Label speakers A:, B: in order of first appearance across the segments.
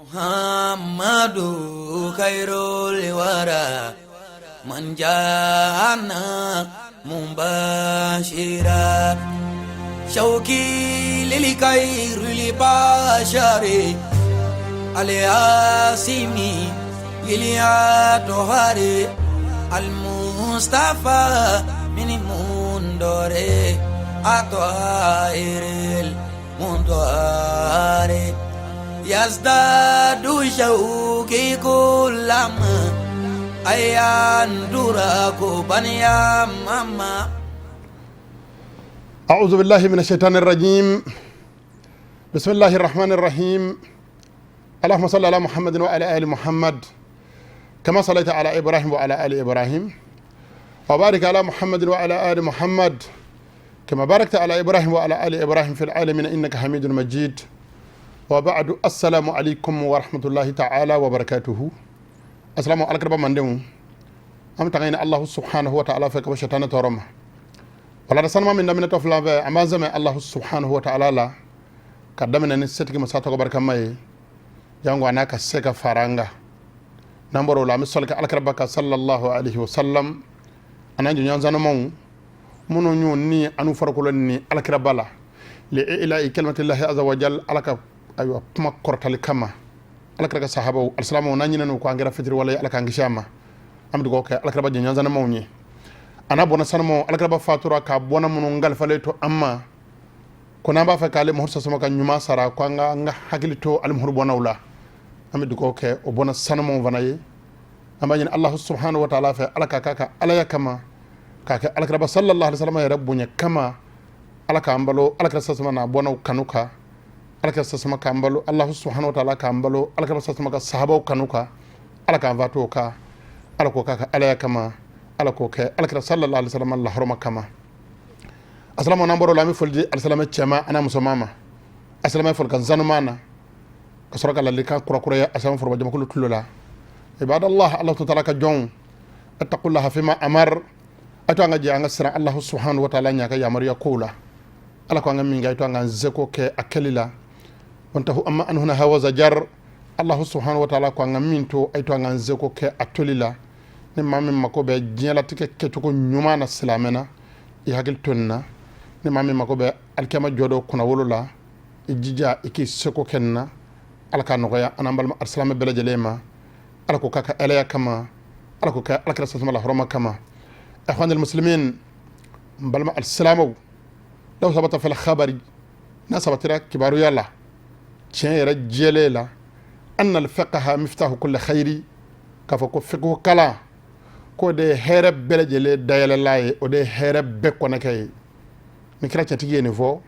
A: Muhammadu khairul wara man jana mumbashira shauki lil khairul bashari al-yasimi lil-atohari al-mustafa min mundore atohiril mundore yazdadu shauki kullama ayanduraku baniya mama.
B: أعوذ بالله من الشيطان الرجيم. بسم الله الرحمن الرحيم. اللهم صل على محمد وعلى آل محمد كما صليت على إبراهيم وعلى آل إبراهيم وبارك على محمد وعلى آل محمد كما باركت على إبراهيم وعلى آل إبراهيم في العالمين إنك حميد مجيد. وبعد السلام عليكم ورحمة الله تعالى وبركاته. السلام عليكم بمندم أم تغين الله سبحانه وتعالى فيك وشيطان تورم ولا رسالة من دمنا تفلا أما زمن الله سبحانه وتعالى لا كدمنا نسيتك مساتك بركة ماي جانغو أنا كسيك فارانغا نمبر ولا مسألة على صلى الله عليه وسلم أنا جنيان زنمون منو ني أنو فرقولني على كربلا لإلى كلمة الله عز وجل على أيوة ما كرتالي كما على كرك صحابه السلام ونانينا نوكوانغرا فتر ولا على كانغشاما أمد جوك على كرب جنيان زنموني أنا بونا سنمو على كرب فاتورا كابونا منونغال فليتو أما كنا بافك على مهر سسمك نيما سارا كوانغا حكيلتو على مهر بونا ولا أمد جوك وبونا سنمو فناي أما ين الله سبحانه وتعالى في على كاكا على كما كاكا على كرب صلى الله عليه وسلم يا ربنا كما على كامبلو على كرب سسمنا بونا وكانوكا alaka sasama kambalo Allah subhanahu wa ta'ala kambalo alaka sasama ka sahaba kanuka alaka vato ka alako ka alaya kama alako ka alaka sallallahu alaihi wasallam Allah harama kama assalamu nambaro lami foldi alsalama chama ana musomama assalama fol kan zanumana kasraka lalika kura ya asama forba jama kullu tulula ibadallah Allah ta'ala ka jon attaqullaha fima amar atanga janga sira Allah subhanahu wa ta'ala nyaka ya mariya kula alako anga minga ito anga zeko ke akelila wantahu amma an huna hawa zajar Allah subhanahu wa ta'ala ko ngaminto ay to nganze ko ke atolila ne mamin makobe jiala tike ke to ko nyuma na islamena e hagil tonna ne mamin makobe alkama jodo kuna wolola e jija e ki seko kenna alaka no ya anambal arsalama bela jelema alako kaka elaya kama alako ka alaka sallallahu alaihi wasallam kama ikhwan almuslimin balma alsalamu law sabata fil khabari nasabatira kibaru yalla tiens rajele la anna al-fiqha miftahu kulli khairi kafa ko fiqhu kala ko de here belejele dayala lay o de here be ko nakay mi kra tiati yene fo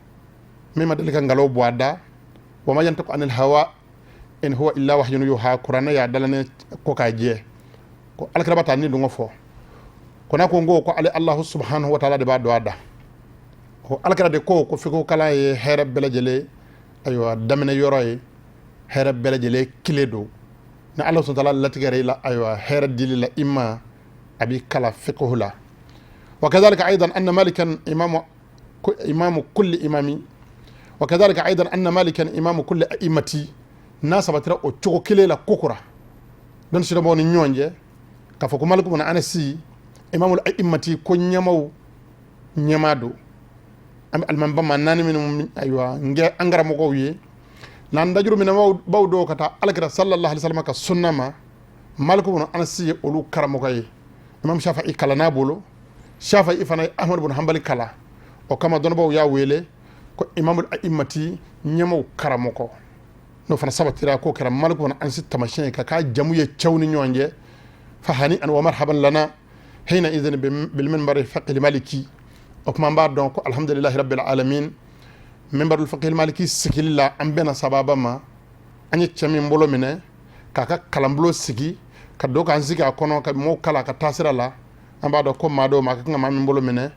B: mi ma dalika ngalo boada wa ma yantaku anil hawa in huwa illa wahyun yuha qur'ana ya dalane ko ka je ko alkrabata ni dungo fo ko na ko ngo ko ali Allah subhanahu wa ta'ala de ba do ada ko alkrade ko fiqhu kala e here belejele aywa damene yoroy hera belejele kiledo na Allah subhanahu wa ta'ala latigare la aywa hera dilila imma abi kala fiqhula وكذلك ايضا ان مالكا امام كل امامي وكذلك ايضا ان مالكا امام كل ائمتي ناسبتر او تشو كيlela kokura don shi do nyonje ka fa ko malikum na anasi imamul a'immati ko nyamado alman bama nani min aywa nge angara moko wi nan dajuru min bawdo kata alkira sallallahu alaihi wasallam ka sunnama malikum no anasi olu karamo kay imam shafi'i kala nabolo shafi'i fana ahmad ibn hanbali kala o kama don baw ya wele ko imamul a'immati nyamo karamo ko no fana sabatira ko kara malikum no ansi tamashin ka jamu ye chawni nyonje fahani an wa marhaban lana hina idhan bil minbar fiqh maliki وكمان بعد دونك الحمد لله رب العالمين منبر الفقه المالكي سكيلا أمبنا سبابا ما أني تشمي مبلو منه كاكا كلامبلو سكي كدوك أنزيك أكونو كمو كلا كتاسر الله أم بعد كم مادو ما كنا ما مبلو منه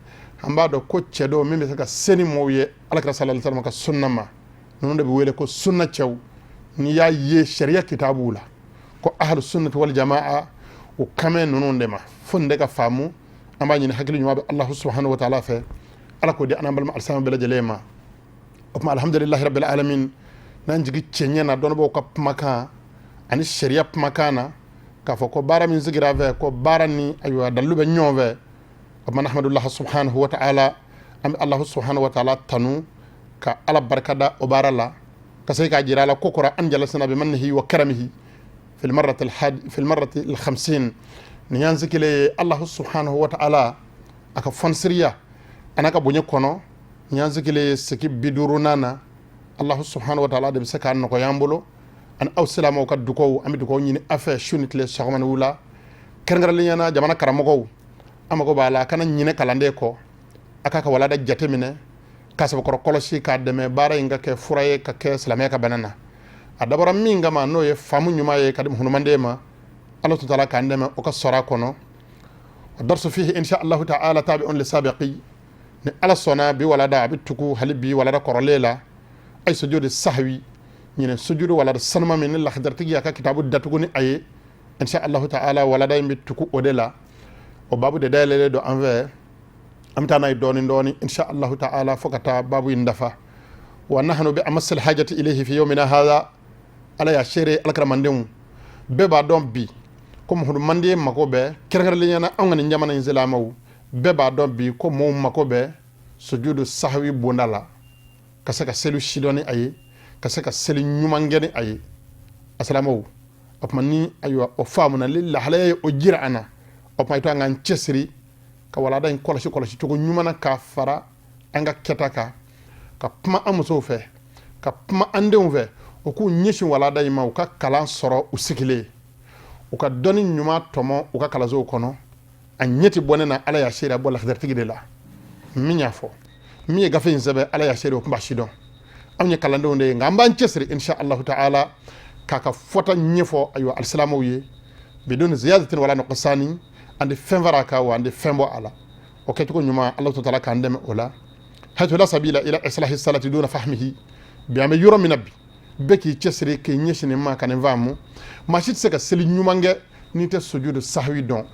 B: أم بعد كو تشدو مين بسكا سني مويه على كلا صلى الله عليه وسلم كسنة ما نون بيقول كو سنة تشو نيا يه شريعة كتابولا كو أهل السنة والجماعة وكمان نون دما فندك فامو amba ñini hakkille ñumaɓe allahu subhanahu wa ta'ala fe ala ko di anambal ma alsama bela jelema okuma alhamdulillahi rabbil alamin nan jigi ceñena don bo kap maka ani sharia makana ka fo ko bara min zigira ve ko bara ni aywa dalube nyove man ahmadullah subhanahu wa ta'ala am allah subhanahu wa ta'ala tanu ka ala barkada o barala ka sai ka jira la kokora an jalasna bi manhi wa karamihi في المرة ال50 نيانزك لي الله سبحانه وتعالى أكا فنسريا أنا كبني كونو نيانزك لي سكيب بدورونانا الله سبحانه وتعالى دم سكان نكو يامبولو أن أو سلام وكا دوكو أمي دوكو نيني أفا شونت لي سغمان ولا كرنغر ليانا جمانا كراموكو أما كو بالا كان نيني كالانديكو أكا كولا دا جاتميني كاسب كورو كولوشي كادمي بارا ينغا كي فراي كي سلامي كبنانا adabara minga ma no ye famu nyuma ye kadim hunumande ma Allah ta'ala kande ma o ka sora kono darsu fihi insha Allah ta'ala tabi'un li sabiqi ni ala sona bi walada abituku halibi walada korolela ay sujudi sahwi ñine sujudu walada sanma min la khadarti ya ka kitabu datugo ni ay insha Allah ta'ala walada mbituku odela o babu de dalele do envers amtana doni insha Allah ta'ala fokata babu indafa wa nahnu bi amasal hajati ilayhi fi yawmina hadha ala ya shere alkaramandenw be ba don bi comme hudu mande makobe kergar lenyana angani njamana inzilamaw be ba don bi ko mo makobe sujudu sahwi bondala kasaka selu shidoni ayi kasaka selu nyumangeni ayi asalamaw opmani aywa o famuna lillahi halay o jira ana opmay to ngan cesri ka wala dañ kolashi to nyumana ka fara anga ketaka ka pma amuso fe ka pma andeu fe o ku nyeshi wala da ima o ka kalan soro usikile o ka doni nyuma tomo o ka kalazo kono anyeti bonena ala ya shira bola khadartigi de la minya fo mi gafe nzabe ala ya shira o kumba shidon amnya kalando nde ngamba ncesri insha Allah ta'ala kaka fota nyefo ayo alislamu ye bidon ziyadatin wala nuqsani ande fenvaraka wa ande fembo ala o ketuko nyuma Allah ta'ala kandeme ola hatu la sabila ila islahi salati duna fahmihi bi ame yuro minabbi beki cesri ke nyeshine ma kan vamu machit seka seli nyumange nite sujudu sahwi don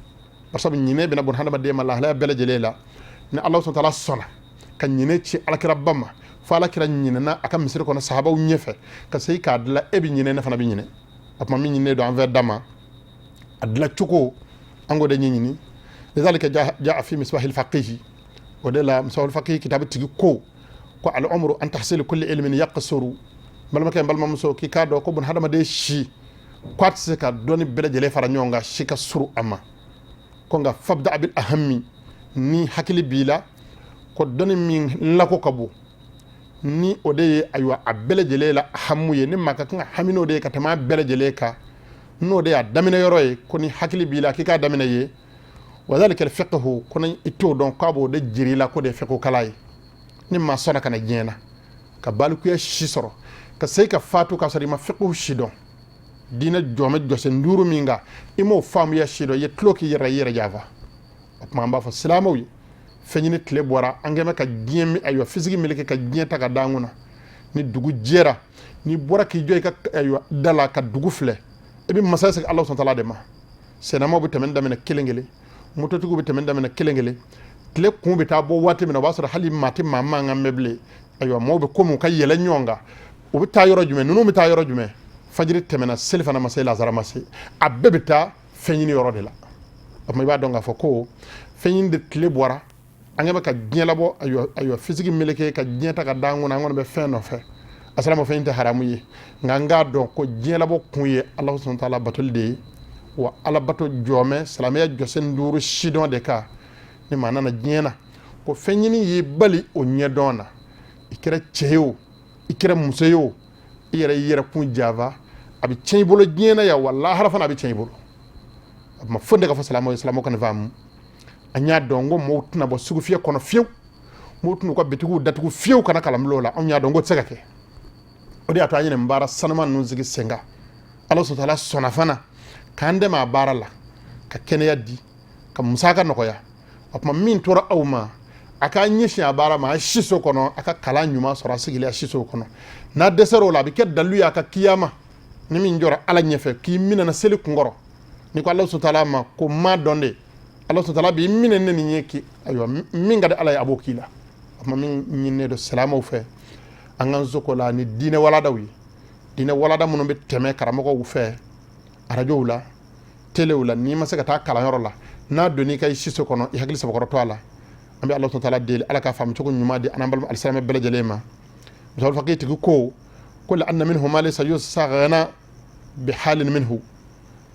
B: basabu nyine bina bon handa de mala la bela jelela ni Allah subhanahu wa ta'ala sona kan nyine ci alakira bama fa alakira nyine na aka misir ko na sahaba wu nyefe ka sey ka adla ebi nyine na fana bi nyine apma mi nyine do envers dama adla chuko ango de nyini lidhalika jaa fi misbah al-faqih ودلا مسؤول فقيه كتاب تيكو كو الامر ان تحصيل كل علم يقصر بل ما كان بل ما مسو كي كادو كو بن هدما دي شي كوات سكا دوني بلا جلي فارا نيونغا شيكا سرو اما كونغا فبدا بالاهم ني حكلي بيلا كو دوني مين لاكو كابو ni ode aywa abele jele la hamuye ni maka kan hamino de katama bele jele ka no de adamina yoroy ko ni hakili bila kika damina ye وذلك الفقه كون ايتو دون كابو de jiri la ko de fiqhu kalay ni ma sona kana jena ka balku ya shisoro ka sey ka fatu ka sari ma fiqhu shidon dina jome jose nduru minga imo fam ya shido ye tloki yera yera java ma mba fa salamawi fenyini tle bora angema ka jemi ayo physique miliki ka jenta ka danguna ni dugu jera ni bora ki joy ka ayo dala ka dugu fle ebi masasa Allah subhanahu wa ta'ala de ma senamo bu tamen damena kelengele moto tugu bitamen damena kelengele tle kumbe ta bo wati mina basura hali mati mama nga meble ayo mobe komu kay yele nyonga o bita yoro jume nunu bita yoro jume fajiri temena selfana masay lazara masay abebita fenyini yoro de la amma ba donga foko fenyini de tle bora angeba ka gyela bo ayo physique meleke ka gyenta ka dangu na ngono be feno fe asalamu fenyinte haramu yi nganga don ko gyela bo kunye Allah subhanahu wa ta'ala batulde wa ala bato jome salamiya josen duru shidon de ka ni manana jena ko fenyini yi bali o nyedona ikira cheyo ikira museyo yere kun java abi cheybolo jena ya wallahi harafana abi cheybolo ma fonde ka fa salamu kan vam anya dongo motuna bo sugu fiye kono fiyew motunu ko betigu datugu fiyew kana kalam lola anya dongo tsegake odi atanye ne mbara sanama nun zigi senga Allah subhanahu wa ta'ala sonafana kande ma barala ka kene yaddi ka musaka nokoya apma min tora awma aka nyeshi abara ma shiso kono aka kala nyuma sora sigile shiso kono na desero la bi ke dalu ya ka kiyama ni min jora ala nyefe ki mina na seli ngoro ni ko Allah subhanahu wa ta'ala ma ko ma donde Allah subhanahu wa ta'ala bi mina ne ni nyeki ayo min gade ala ya abokila apma min nyinne do salamo fe angan zokola ni dine wala dawi dine wala da muno be teme karamoko wu fe arajo la télé la ni ma se ka taa kalanyɔrɔ la n'a donni ka i siso kɔnɔ i hakili sabakɔrɔtɔ a la an bɛ Alahu subahanahu wa taala deli Ala ka faamu cogo ɲuman di an balima alisilamɛ bɛɛ lajɛlen ma muso fakɛ tigi ko la anna minhu ma laysa yusaghana bi halin minhu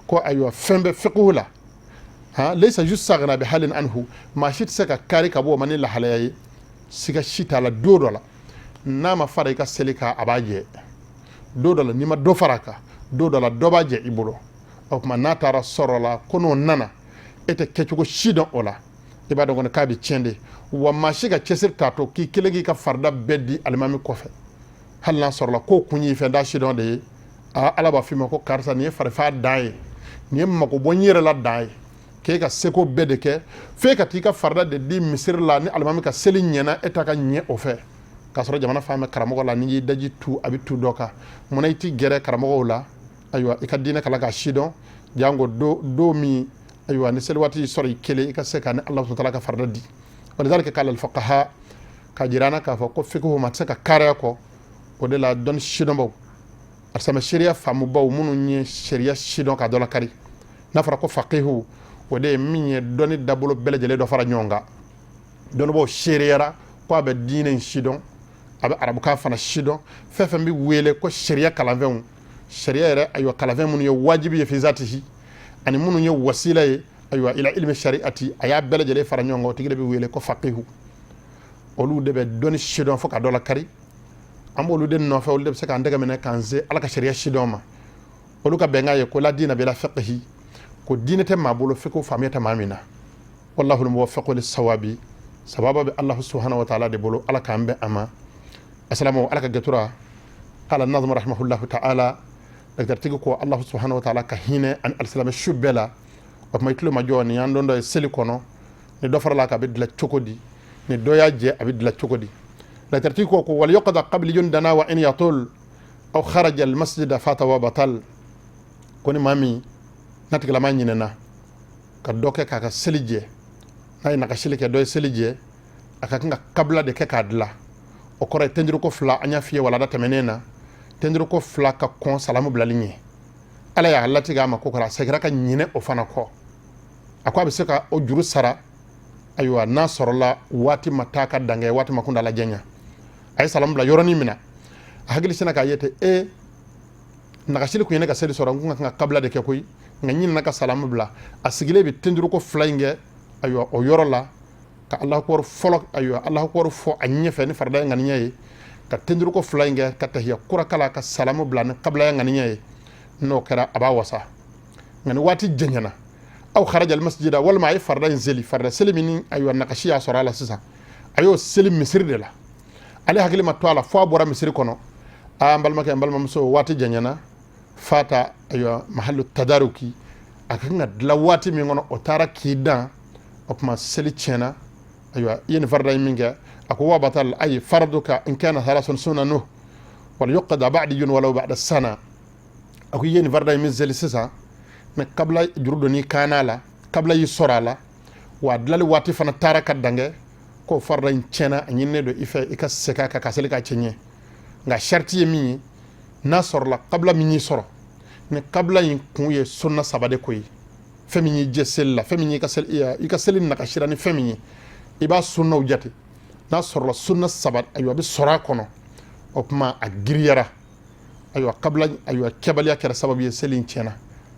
B: ko ayiwa fɛn bɛ fiqhu la laysa yusaghana bi halin anhu maa si tɛ se ka kari ka bɔ o ma ni lahalaya ye siga si t'a la don dɔ la n'a ma fara i ka seli kan a b'a jɛ don dɔ la n'i ma dɔ fara a kan don dɔ la dɔ b'a jɛ i bolo o tuma n'a taara sɔrɔ la ko n'o nana e tɛ kɛcogo si dɔn o la i b'a dɔn kɔni k'a bɛ tiɲɛ de wa maa si ka cɛsiri t'a to k'i kelen k'i ka farida bɛɛ di alimami kɔfɛ hali n'a sɔrɔ la k'o kun y'i fɛ da si dɔn de ye Ala b'a f'i ma ko karisa nin ye farifaa dan ye nin ye mago bɔ n yɛrɛ la dan ye k'e ka seko bɛɛ de kɛ f'e ka t'i ka farida de di misiri la ni alimami ka seli ɲɛna e ta ka ɲɛ o fɛ k'a sɔrɔ jamana fan bɛ karamɔgɔ la n'i y'i daji tu a bɛ tu dɔ kan munna i ti gɛrɛ karamɔgɔw la ayiwa i ka diinɛ kalan k'a si dɔn jango don min ayiwa ni seli waati sɔrɔ i kelen i ka se ka ni Alahu subahanahu wa taala ka farida di walidhalika qala al-fuqaha ka jirana k'a fɔ ko fiqhu ma tɛ se ka kariya kɔ o de la dɔnni sidɔnbaw arisama sariya faamubaw minnu ye sariya sidɔn ka dɔ la kari n'a fɔra ko faqihu o de ye min ye dɔnni dabolo bɛɛ lajɛlen dɔ fara ɲɔgɔn kan dɔnnibaaw sariyara ko a bɛ diinɛ in sidɔn a bɛ arabukan fana sidɔn fɛn fɛn bɛ wele ko sariya kalanfɛnw sariya yɛrɛ ayiwa kalanfɛn minnu ye wajibi ye fi zatihi ani minnu ye wasila ye ayiwa ila ilmi shari'ati a y'a bɛɛ lajɛlen fara ɲɔgɔn kan o tigi de bɛ wele ko faqihu olu de bɛ dɔnni sidɔn fo ka dɔ la kari an b'olu de nɔfɛ olu de bɛ se k'an tɛgɛ minɛ k'an se Ala ka sariya sidɔn ma olu ka bɛnkan ye ko la diina bila fiqhi ko diinɛ tɛ maa bolo fiqhu faamuya tɛ maa min na wallahu al-muwaffiqu lis-sawabi sababa bɛ Alahu subahanahu wa taala de bolo Ala k'an bɛn a ma asalamu Ala ka gɛtura qala an-nazim rahimahullahu ta'ala dagtartigi ko Alahu subahanahu wa taala ka hinɛ ani alisilamɛ su bɛɛ la o tuma i tulo ma jɔ nin y'an don dɔ ye seli kɔnɔ ni dɔ farala kan a bɛ dilan cogo di ni dɔ y'a jɛ a bɛ dilan cogo di dagtartigi ko wal yuqda qabli yundana wa in yatul aw kharaja al-masjida fata wa batal ko ni maa min n'a tigilama ɲinɛna ka dɔ kɛ k'a ka seli jɛ n'a ye nakasili kɛ dɔ ye seli jɛ a ka kan ka kabila de kɛ k'a dilan o kɔrɔ ye tenjuruko fila an y'a f'i ye walada tɛmɛnen na tenjuruko fila ka kɔn salamu bilali ɲɛ Ala y'a latigɛ a ma ko kɛra a seginna ka ɲinɛ o fana kɔ a ko a bɛ se ka o juru sara ayiwa n'a sɔrɔla waati ma taa ka dangɛ waati ma kun da la jɛnya a ye salamu bila yɔrɔnin min na a hakili sinna k'a ye ten nakasili kun ye ne ka seli sɔrɔ n kun ka kan ka kabila de kɛ koyi nka ɲinɛna ka salamu bila a sigilen bɛ tenjuruko fila in kɛ ayiwa o yɔrɔ la ka Alahu akbar fɔlɔ ayiwa Alahu akbar fɔ a ɲɛfɛ ni farida ye ŋaniya ye ka tenjuruko fila in kɛ ka tahiya kura kala ka salamu bila ni kabila ye ŋaniya ye n'o kɛra a b'a wasa nka ni waati jɛɲɛna aw kharaja al-masjida walima a ye farida in seli farida seli min ni ayiwa nakasi y'a sɔrɔ a la sisan a y'o seli misiri de la ale hakili ma to a la fo a bɔra misiri kɔnɔ an balimakɛ an balimamuso waati jɛɲɛna fata ayiwa mahalu tadaruki a ka kan ka dilan waati min kɔnɔ o taara k'i dan o tuma seli tiɲɛna ayiwa i ye nin farida in min kɛ a ko wa batal ayi farduka in kana thalathun sunanu wal yuqda ba'diyun walaw ba'da sana a ko i ye nin farida in min seli sisan mais kabla juru donni kana la kabla y'i sɔrɔ a la wa dilali waati fana taara ka dangɛ k'o farida in tiɲɛna a ɲininen don i fɛ i ka segin a kan ka seli k'a cɛ ɲɛ nka sharti ye min ye n'a sɔrɔla kabla min y'i sɔrɔ ni kabla in kun ye sunna saba de ko ye fɛn min y'i jɛ seli la fɛn min i ka seli nakasira ni fɛn min ye i b'a sunnaw jate n'a sɔrɔla sunna saba ayiwa a bɛ sɔrɔ a kɔnɔ o tuma a giriyara ayiwa kabla ayiwa kɛbaliya kɛra sababu ye seli in tiɲɛna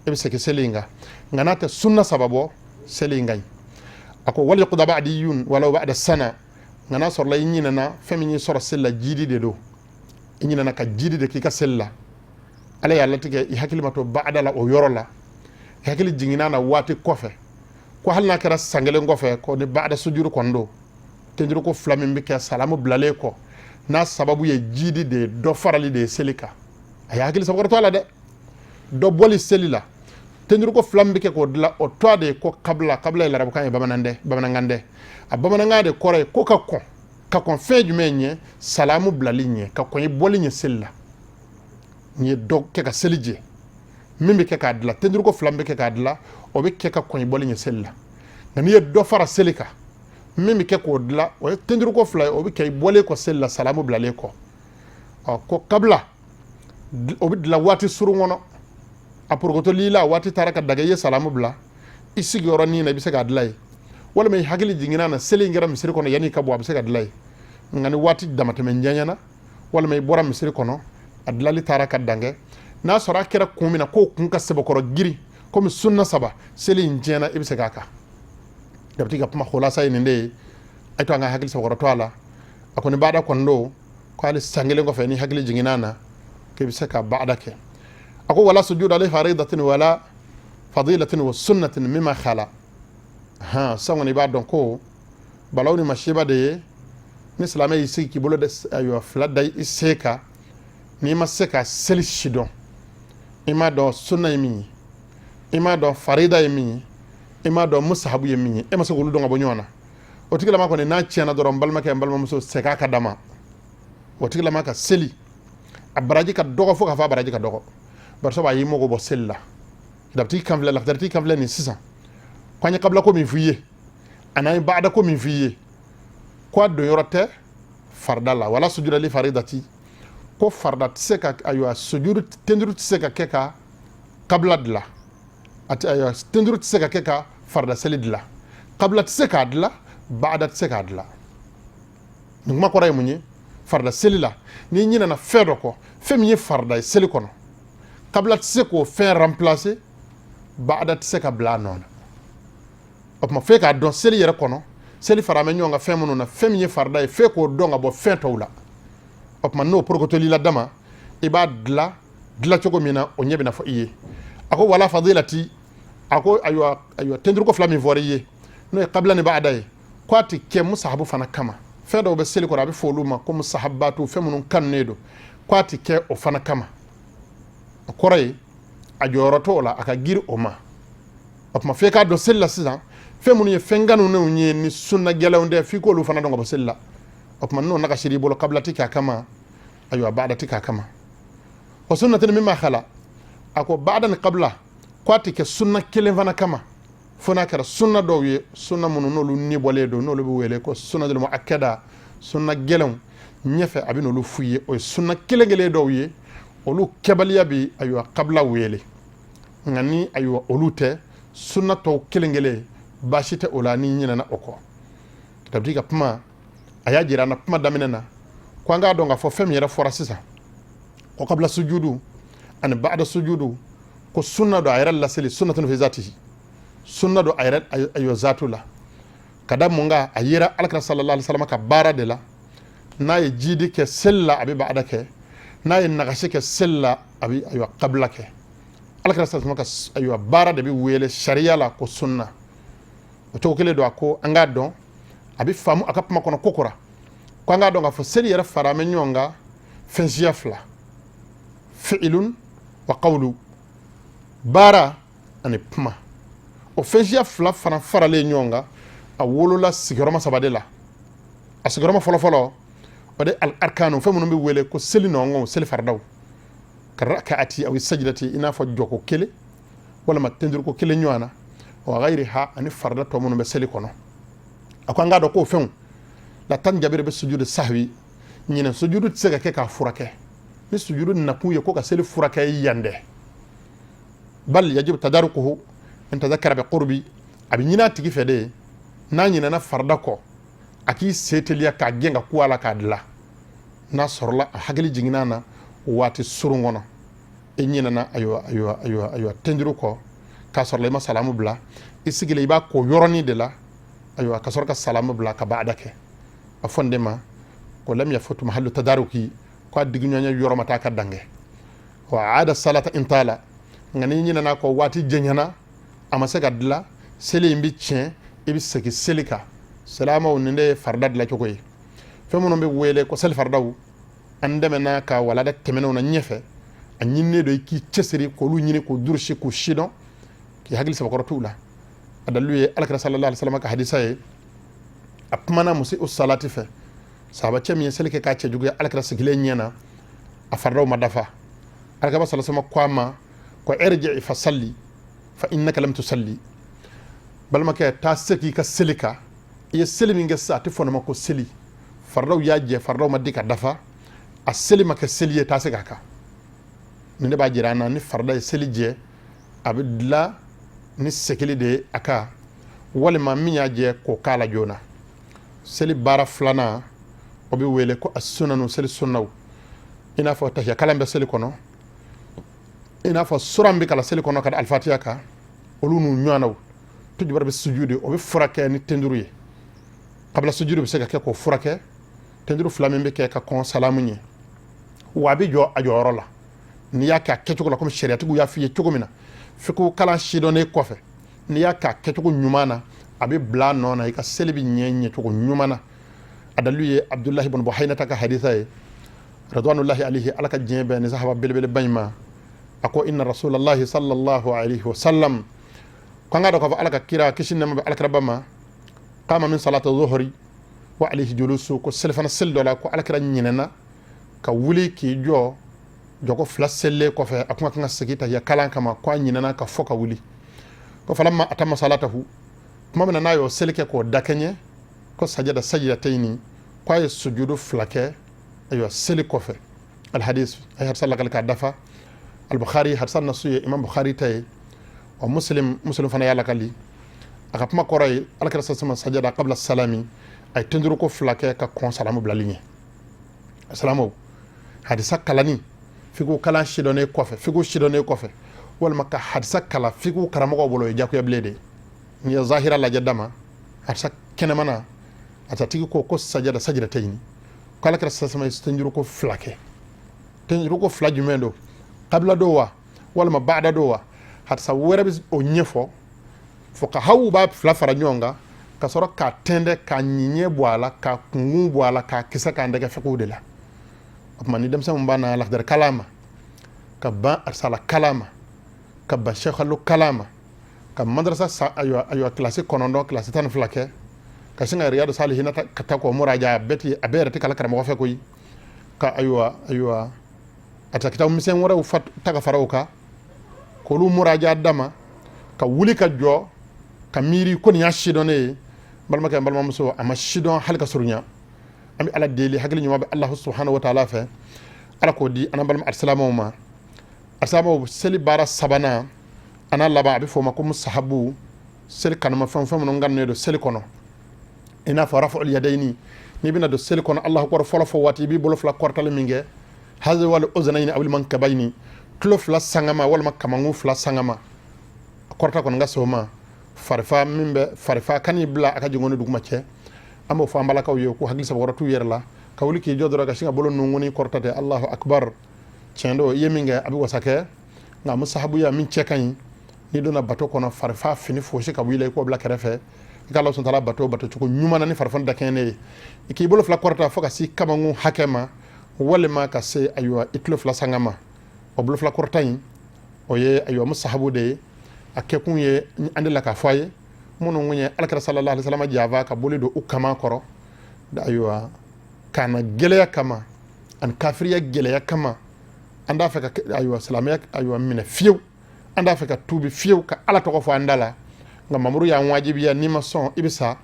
B: e bɛ segin seli in kan nka n'a tɛ sunna saba bɔ seli in ka ɲi a ko wal yuqda ba'diyun walaw ba'da sana nka n'a sɔrɔla i ɲinɛna fɛn min y'i sɔrɔ seli la jidi de don i ɲinɛna ka jidi de k'i ka seli la Ala y'a latigɛ i hakili ma to ba'da la o yɔrɔ la i hakili jiginna na waati kɔfɛ ko hali n'a kɛra san kelen kɔfɛ ko ni ba'da sujuru kɔni don tenjuruko fila min bɛ kɛ salamu bilalen kɔ n'a sababu ye jidi de ye dɔ farali de ye seli kan a y'a hakili sabakɔrɔ to a la dɛ dɔ bɔli seli la tenjuruko fila min bɛ kɛ k'o dilan o tɔ de ye ko kabila ye larabukan ye bamanankan dɛ a bamanankan de kɔrɔ ye ko ka kɔn fɛn jumɛn ɲɛ salamu bilali ɲɛ ka kɔn i bɔli ɲɛ seli la n ye dɔ kɛ ka seli jɛ min bɛ kɛ k'a dilan tenjuruko fila min bɛ kɛ k'a dilan o bɛ kɛ ka kɔn i bɔli ɲɛ seli la nka n'i ye dɔ fara seli kan min bɛ kɛ k'o dilan o ye tenjuruko fila ye o bɛ kɛ i bɔlen kɔ seli la salamu bilalen kɔ ko kabila o bɛ dilan waati surun kɔnɔ apurgoto lila wati taraka daga ye salamu bla isigi yoro ni na bisa ga adlai wala mai hagili jingina na seli ngira misiri kono yani kabo bisa ga adlai ngani wati damata men janyana wala mai bora misiri kono adlali taraka dange na sora kera kumina ko kunka sebo koro giri comme sunna saba seli njena ibisa ga ka dabti ga pama khulasa ni nde ay to nga hagili sebo koro toala akoni bada kondo ko ali sangele ngo fe ni hagili jingina na ke bisa ka bada ke ako wala sujud alayhi faridatin wala fadilatin wa sunnatin mimma khala ha sangoni ba don ko balawni mashiba de ni salama yisi ki bolo de ayo fladai iseka ni maseka sel shidon ima do sunna yimi ima do farida yimi ima do musahabu yimi e maso gulu do ngabo nyona o tigala mako ne na ciana do balma ke balma muso seka ka dama o tigala maka seli abaraji ka dogo fo ka fa abaraji ka dogo bar so ba yimo go bo sella dabti kam la darti kam la ni 600 kwanya kabla ko min fiye anay baada ko min fiye ko do yorote farda la wala sujuda li faridati ko farda tseka aywa sujudu tenduru tseka keka kabla dla ati aywa tenduru tseka keka farda selidla kabla tseka dla baada tseka dla nguma ko ray munyi farda selila ni nyina na fedo ko femi farda seli kono kabla tseko fe remplacer baada tseka bla non op ma fe ka don seli yere kono seli farame nyonga fe munu na femi farda fe ko donga bo fe tawla op ma no prokoto li la dama iba dla choko mina onyebi na fo iye ako wala fadilati ako aywa tendru ko flami voriye no qabla ni baada kwati ke musahabu fana kama fe do be seli ko rabi foluma ko musahabatu fe munu kannedo kwati ke o fana kama koray a joroto la aka gir o ma op ma fe ka do sella sisan fe munu ye fenganu ne unye ni sunna gelawde fi ko lu fana do ngabo sella op man no naka shiri bolo kabla tika kama aywa baada tika kama wa sunnatin mimma khala ako baada ni qabla kwati ke sunna kelen fana kama fona kara sunna do ye sunna munu no lu ni bole do no lu bu wele ko sunna dul muakkada sunna gelaw nyefe abino lu fuye o sunna kelen gele do ye olu kebaliya bi aywa qabla wele ngani aywa olute sunna to kelengele bashite olani nyina na oko tabdiga pma aya jira na pma daminena kwanga donga fo fem yera forasisa ko qabla sujudu an ba'da sujudu ko sunna do ayra la seli sunnatun fi zatihi sunna do ayra aywa zatula kada munga ayira alkara sallallahu alaihi wasallam ka bara de la na ye jidi ke sella abi ba'da ke na yin nagashi ke sella abi aywa qabla ke alakara sa maka aywa bara de bi wele sharia la ko sunna o to kele do ko anga don abi famu akapma kono kokora ko anga don ga fo seli yara farame nyonga fensia fla fi'lun wa qawlu bara ani pma o fensia fla fana farale nyonga a wolola sigoroma sabadela a sigoroma folo ode al arkanu famu no be wele ko seli no seli fardaw karakati aw sajdati ina fa joko kele wala ma tendur ko kele nywana wa ghayriha ani farda to mun be seli kono akwa ngado ko fen la tan jabir be sujudu sahwi nyina sujudu tsega ke ka furake ni sujudu na puye ko ka seli furake yande bal yajib tadarukuhu en tadhakkara bi qurbi abi nyina tigi fede na nyina na farda ko aki seteliya ka genga kuala ka dla na sorla hagli jingina na wati surungono e nyina na aywa tendiru ko ka sorla ma salamu bla isigile ba ko yoroni de la aywa ka sorka salamu bla ka baadake afondema ko lam yafutu mahallu tadaruki ko dignyanya yoroma ta ka dange wa aada salata intala ngani nyina na ko wati jenyana amasega dla sele imbi chen ibi seki selika salama wonde fardad la chokoy femono be wele ko sel fardaw andeme na ka wala da temeno na nyefe anyinne do ki ceseri ko lu nyine ko durshi ko shidon ki hagli sa ko tula adaluye alakra sallallahu alaihi wasallam ka hadisa e apmana musi ussalati fe saba chemi selike ka che jugu alakra sigile nyena a fardaw madafa alakra sallallahu alaihi wasallam kwama ko irji fa salli fa innaka lam tusalli balma ke ta seki ka selika ye selimi nga sa te fona mako seli fardaw yaje fardaw madika dafa a selima ka seliye ta sega ka ne ba jirana ni farda seli je a bɛ dilan ni sekili de ye a kan walima min y'a jɛ k'o k'a la joona seli baara filanan o bɛ wele ko as-sunanu seli sunnaw i n'a fɔ tahiya kalan bɛ seli kɔnɔ i n'a fɔ sura bɛ kalan seli kɔnɔ ka da alifatiya kan olu n'u ɲɔgɔnnaw tujura bɛ sujudi o bɛ furakɛ ni tenduru ye kabila sujudi bɛ se ka kɛ k'o furakɛ tenduru fila min bɛ kɛ ka kɔn salamu ɲɛ wa a bɛ jɔ a jɔyɔrɔ la n'i y'a kɛ a kɛcogo la komi sariyatigiw y'a f'i ye cogo min na f'i ko kalan sidɔnnen kɔfɛ n'i y'a kɛ a kɛcogo ɲuman na a bɛ bila a nɔ na i ka seli bɛ ɲɛcogo ɲuman na a dalilu ye Abdullahi ibn Buhaynata ka hadisa ye radwanullahi alayhi ala ka diɲɛ bɛɛ ni sahaba belebeleba in ma a ko inna rasulallahi sallallahu alayhi wa sallam ko an ka dɔn k'a fɔ ala ka kira kisi nɛɛma bɛ alakiraba ma kama min salata zuhri wa alayhi julusu ko selifana seli dɔ la ko alakira ɲinɛna ka wuli k'i jɔ jɔko fila selilen kɔfɛ a kuma kan ka segin tahiya kalan kama ko a ɲinɛna ka fɔ ka wuli ko falamma atamma salatahu kuma min na n'a y'o seli kɛ k'o dakɛɲɛ ko sajada sajidatayni ko a ye sujudu fila kɛ ayiwa seli kɔfɛ alhadis a ye hadisa lakali k'a dafa al-Bukhari hadisa nasu ye imam Bukhari ta ye wa muslim fana y'a lakali a ka kuma kɔrɔ ye alakira sasama sajada qabla salami a ye tenduru ko fila kɛ ka kɔn salamu bilali ɲɛ salamu hadisa kalani fiku kalan sidɔnnen kɔfɛ walima ka hadisa kala fiku karamɔgɔw bolo ye jakuya bilen de n'i ye zahira lajɛ dama hadisa kɛnɛmana a tigi ko sajada sajidatayni ko alakira sasama ye tenduru ko fila kɛ tenduru ko fila jumɛn don kabila do wa walima baada do wa hadisa wɛrɛ bɛ o ɲɛfɔ fo ka hawu b'a fila fara ɲɔgɔn kan ka sɔrɔ k'a tɛndɛ ka ɲiɲɛ bɔ a la ka kungun bɔ a la k'a kisɛ k'a dɛgɛ fɛkɛw de la o tuma ni denmisɛnw b'a na lakidari kalan ma ka ban arisala kalan ma ka ban sɛkalo kalan ma ka madrasa ayiwa kilasi 9 kilasi 12 kɛ ka sin ka riyadu salihina ka taa k'o muraja a bɛɛ yɛrɛ tɛ kala karamɔgɔ fɛ koyi ka ayiwa a ta kitabu misɛn wɛrɛw ta ka fara o kan k'olu muraja dama ka wuli ka jɔ ka miiri ko nin y'a sidɔnnen ye balimakɛ n balimamuso a ma sidɔn hali ka surunya an bɛ ala deli hakili ɲuman bɛ Allahu subhanahu wa ta'ala fɛ ala k'o di an balima alisilamaw ma alisilamaw seli baara sabanan a n'a laban a bɛ fɔ o ma ko musahabu seli kanumafɛn fɛn minnu gannen don seli kɔnɔ i n'a fɔ rafu'ul yadayni n'i bɛna don seli kɔnɔ Allahu akbar fɔlɔ fɔ waati i b'i bolo fila kɔrɔtali min kɛ hazi wal uznayni awil mankabayni tulo fila sangama walima kamangu fila sangama kɔrɔta kɔni ka se o ma farifa kan'i bila a ka jɛngɛni duguma cɛ an b'o fɔ an balakaw ye ko hakili sabakɔrɔ t'u yɛrɛ la ka wuli k'i jɔ dɔrɔn ka sin ka bolo nunguni kɔrɔta tɛ Allahu akbar tiɲɛ don i ye min kɛ a bɛ wasa kɛ nka musahabuya min cɛ ka ɲi n'i donna bato kɔnɔ farifa fini fosi ka wuli i k'o bila kɛrɛfɛ i ka Ala subhanahu wa ta'ala bato cogo ɲuman na ni farifan dakɛɲɛ ye i k'i bolo fila kɔrɔta fo ka se kamangu hakɛ ma walima ka se ayiwa i tulo fila sanga ma o bolo fila kɔrɔta in o ye ayiwa musahabu de ye a kɛkun ye an delila k'a fɔ a ye minnu ye alakira sallallahu alaihi wasallam jafa ka boli don u kama kɔrɔ ayiwa kana gɛlɛya kama ani kafiriya gɛlɛya kama an t'a fɛ ka ayiwa silamɛya ayiwa minɛ fiyewu an t'a fɛ ka tuubi fiyewu ka ala tɔgɔ fɔ an da la nka mamuru y'an wajibiya n'i ma sɔn i bɛ sa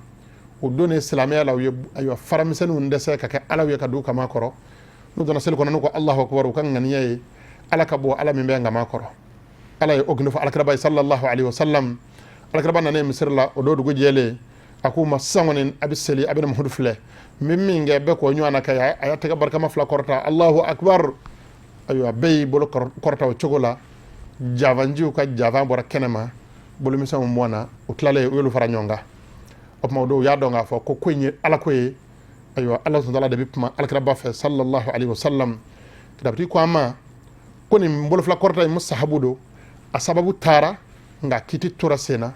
B: o don ye silamɛya la u ye ayiwa faramisɛnninw dɛsɛ ka kɛ alaw ye ka don u kama kɔrɔ n'u donna seli kɔnɔ n'u ko Allahu akbar u ka ŋaniya ye ala ka bɔ ala min bɛ ŋama kɔrɔ ala ye o gundo fɔ alakiraba ye sallallahu alaihi wasallam alakiraba nana misiri la o don dugu jɛlen a k'u ma sisan kɔni a bɛ seli a bɛ na muhamudu filɛ min kɛ bɛɛ k'o ɲɔgɔn na kɛ a y'a tɛgɛ barikama fila kɔrɔta Allahu akbar ayiwa bɛɛ y'i bolo kɔrɔta o cogo la jafanjiw ka jafan bɔra kɛnɛ ma bolomisɛnw mɔna o tilalen u y'olu fara ɲɔgɔn kan o tuma o don u y'a dɔn k'a fɔ ko in ye ala ko ye ayiwa ala subhanahu wa ta'ala de bɛ kuma alakiraba fɛ sallallahu alaihi wasallam kitabatigi ko an ma ko nin bolofila kɔrɔta in musahabu don a sababu taara nka kiti tora sen na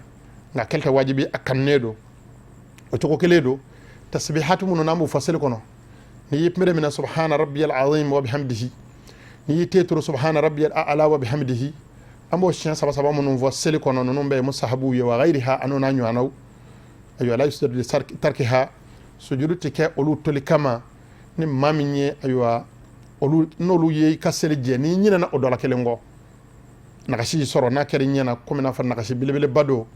B: nka kɛlɛ tɛ wajibi a kanunen don o cogo kelen don tasbihatu minnu n'an b'u fɔ seli kɔnɔ n'i y'i kunbere minɛ subhana rabbiyal azim wa bihamdihi n'i y'i tɛ turu subhana rabbiyal a'la wa bihamdihi an b'o siɲɛ saba minnu fɔ seli kɔnɔ ninnu bɛɛ ye musahabu ye wa ghayriha anu n'a ɲɔgɔnnaw ayiwa la yusjadu li tarkiha sujudu tɛ kɛ olu toli kama ni maa min ye ayiwa olu n'olu ye i ka seli jɛ n'i ɲinɛna o dɔ la kelen kɔ nagasi y'i sɔrɔ n'a kɛra i ɲɛna komi n'a fɔ nagasi belebeleba don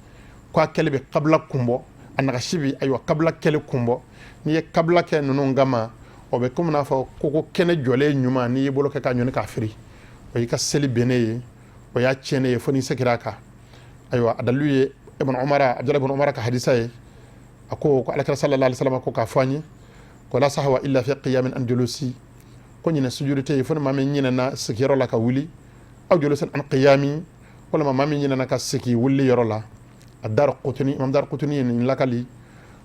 B: ko a kɛlen bɛ kabila kunbɔ a nagasi bɛ ayiwa kabila kɛlen kunbɔ n'i ye kabila kɛ ninnu kama o bɛ komi n'a fɔ koko kɛnɛ jɔlen ɲuman n'i y'i bolo kɛ k'a ɲɔni k'a firi o y'i ka seli bɛnnen ye o ya cene ye foni sekiraka aywa adaluye ibn umara abdullah ibn umara ka hadisa ako ko alakara sallallahu alaihi wasallam ko ka fani ko la sahwa illa fi qiyam an julusi ko nyina sujudite fon ma men nyina na sikiro la ka wuli aw julusan an qiyami wala ma men nyina na ka siki wuli yoro la adar qutni imam dar qutni ni lakali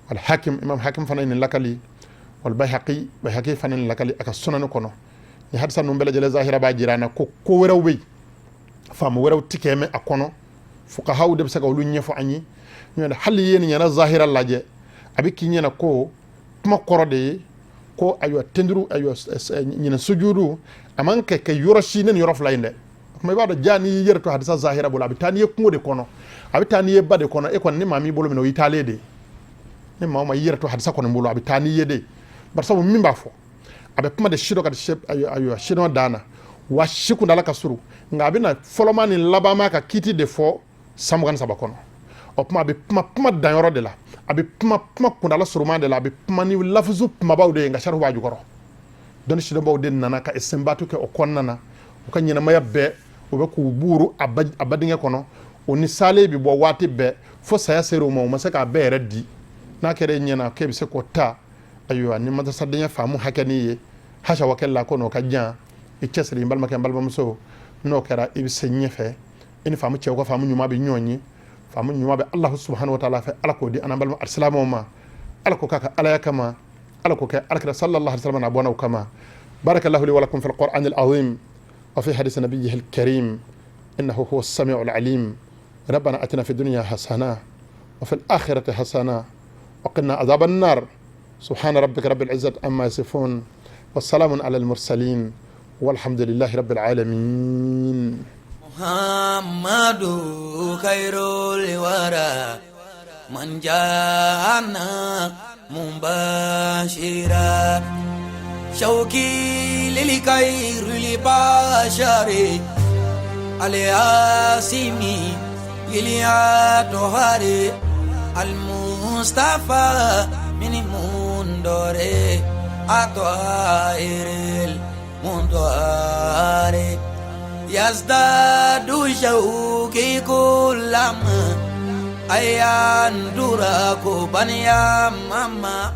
B: wal hakim imam hakim fana ni lakali wal bayhaqi fana ni lakali aka sunan kono ni hadisa no bela jele zahira ba jirana ko weraw be famu weraw tikeme akono fuqaha de saka wulu nyefo anyi ñone hali yeni ñana zahira laje abiki ñena ko kuma korode ko ayo tendru ayo ñina sujudu amanke ke yoroshi nen yorof layinde may bado jani yerto hadisa zahira bula abitani ye kungo de kono abitani ye bade kono e kon ni mami bolo mino itale de ni mama yerto hadisa kono bolo abitani ye de bar sabu mimba fo abe kuma de shido ka shep ayo shido dana wa shiku dala kasuru ngabina folomani labama ka kiti de fo samugan sabakono o kuma be kuma danyoro de la abe kuma kundala suruma de la abe kuma ni lafzu kuma bawde nga sharu waju goro don shi do bawde nana ka esembatu ke o konnana o kan nyina mayabbe o be ku buru abadinge kono o ni sale bi bo wati be fo saya sero mo masaka be reddi na kere nyina ke bi se ko ta ayo ni mata sadenya famu hakani ye hasha wakella kono ka jan e chesri mbalma ke mbalma so no kera ibi se nyefe ini famu che ko famu nyuma be nyonyi famu nyuma be Allah subhanahu wa ta'ala fa alako di anambal arsalamu ma alako kaka alaya kama alako ka alaka sallallahu alaihi wasallam abwana kama barakallahu li wa lakum fil qur'an al azim wa fi hadith nabiyhi al karim innahu huwa as-sami'u al alim ربنا اتنا في الدنيا حسنه وفي الاخره حسنه وقنا عذاب النار سبحان ربك رب العزه عما يصفون والسلام على المرسلين والحمد لله رب العالمين
A: محمد خير الورى من جاءنا مباشرا شوقي للخير البشر الياسمي للياتهار المصطفى من مندوري أطائر المندور يزداد شوقي كلما أيان دراكو بنيا ماما